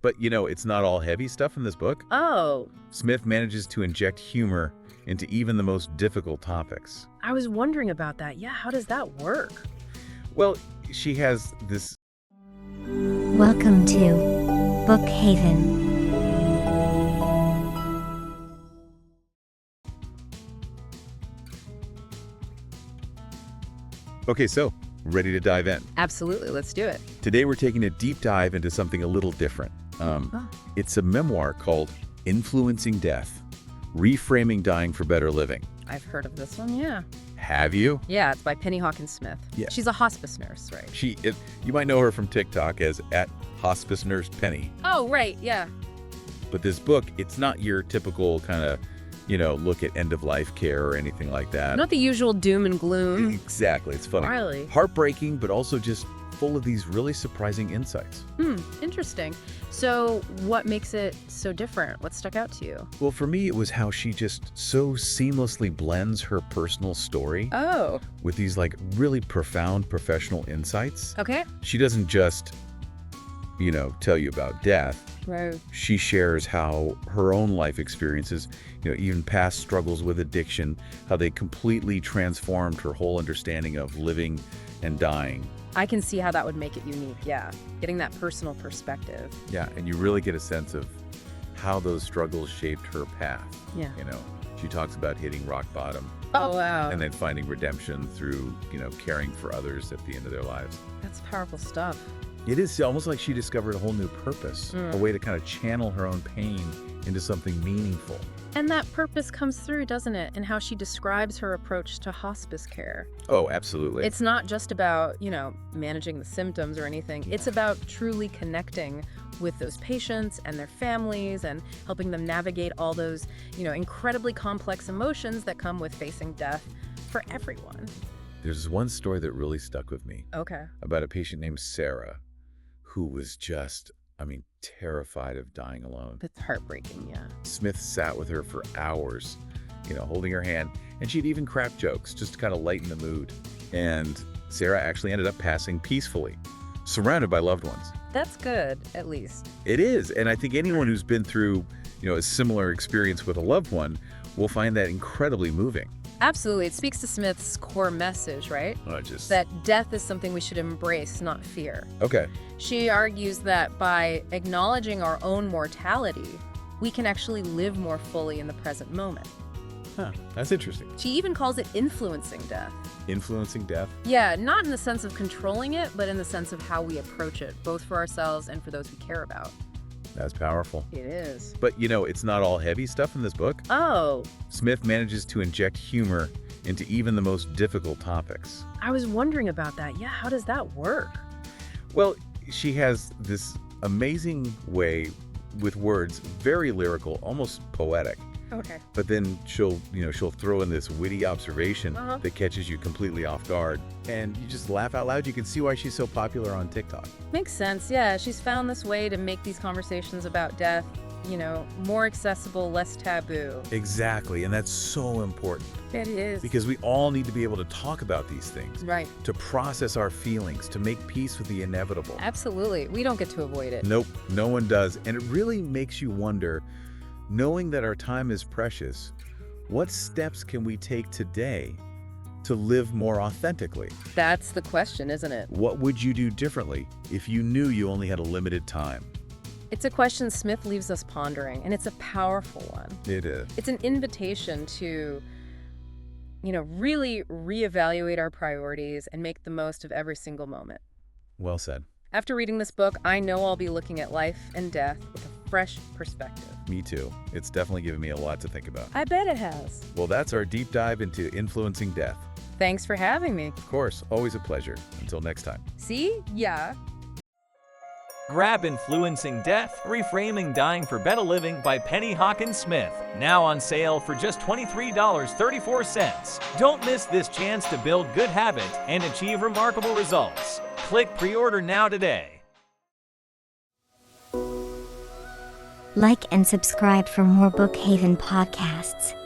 But, it's not all heavy stuff in this book. Oh, Smith manages to inject humor into even the most difficult topics. I was wondering about that. Yeah, how does that work? Well, she has this... Welcome to Book Haven. Okay, so, ready to dive in? Absolutely, let's do it. Today we're taking a deep dive into something a little different. It's a memoir called Influencing Death, Reframing Dying for Better Living. I've heard of this one, yeah. Have you? Yeah, it's by Penny Hawkins Smith. Yeah. She's a hospice nurse, right? You might know her from TikTok as @hospice_nurse_Penny. Oh, right, yeah. But this book, it's not your typical kind of, look at end-of-life care or anything like that. Not the usual doom and gloom. Exactly. It's funny. Really? Heartbreaking, but also just full of these really surprising insights. Interesting. So what makes it so different? What stuck out to you? Well, for me, it was how she just so seamlessly blends her personal story with these really profound professional insights. Okay. She doesn't just, tell you about death. Right. She shares how her own life experiences, even past struggles with addiction, how they completely transformed her whole understanding of living and dying. I can see how that would make it unique, yeah. Getting that personal perspective. Yeah, and you really get a sense of how those struggles shaped her path. Yeah. She talks about hitting rock bottom. Oh, wow. And then finding redemption through, caring for others at the end of their lives. That's powerful stuff. It is almost like she discovered a whole new purpose, a way to kind of channel her own pain into something meaningful. And that purpose comes through, doesn't it, in how she describes her approach to hospice care. Oh, absolutely. It's not just about, managing the symptoms or anything. It's about truly connecting with those patients and their families and helping them navigate all those, incredibly complex emotions that come with facing death for everyone. There's one story that really stuck with me. Okay. About a patient named Sarah who was just, terrified of dying alone. It's heartbreaking, yeah. Smith sat with her for hours, holding her hand, and she'd even crack jokes just to kind of lighten the mood. And Sarah actually ended up passing peacefully, surrounded by loved ones. That's good, at least. It is, and I think anyone who's been through, a similar experience with a loved one will find that incredibly moving. Absolutely. It speaks to Smith's core message, right? That death is something we should embrace, not fear. Okay. She argues that by acknowledging our own mortality, we can actually live more fully in the present moment. Huh, that's interesting. She even calls it influencing death. Influencing death? Yeah, not in the sense of controlling it, but in the sense of how we approach it, both for ourselves and for those we care about. That's powerful. It is. But, it's not all heavy stuff in this book. Oh. Smith manages to inject humor into even the most difficult topics. I was wondering about that. Yeah, how does that work? Well, she has this amazing way with words, very lyrical, almost poetic. Okay. But then she'll throw in this witty observation that catches you completely off guard. And you just laugh out loud. You can see why she's so popular on TikTok. Makes sense, yeah. She's found this way to make these conversations about death, more accessible, less taboo. Exactly, and that's so important. It is. Because we all need to be able to talk about these things. Right. To process our feelings, to make peace with the inevitable. Absolutely. We don't get to avoid it. Nope, no one does. And it really makes you wonder, knowing that our time is precious, what steps can we take today to live more authentically? That's the question, isn't it? What would you do differently if you knew you only had a limited time? It's a question Smith leaves us pondering, and it's a powerful one. It is. It's an invitation to, really reevaluate our priorities and make the most of every single moment. Well said. After reading this book, I know I'll be looking at life and death with a fresh perspective. Me too. It's definitely given me a lot to think about. I bet it has. Well, that's our deep dive into influencing death. Thanks for having me. Of course, always a pleasure. Until next time. See? Yeah. Grab Influencing Death, Reframing Dying for Better Living by Penny Hawkins Smith. Now on sale for just $23.34. Don't miss this chance to build good habits and achieve remarkable results. Click pre-order now today. Like and subscribe for more Book Haven podcasts.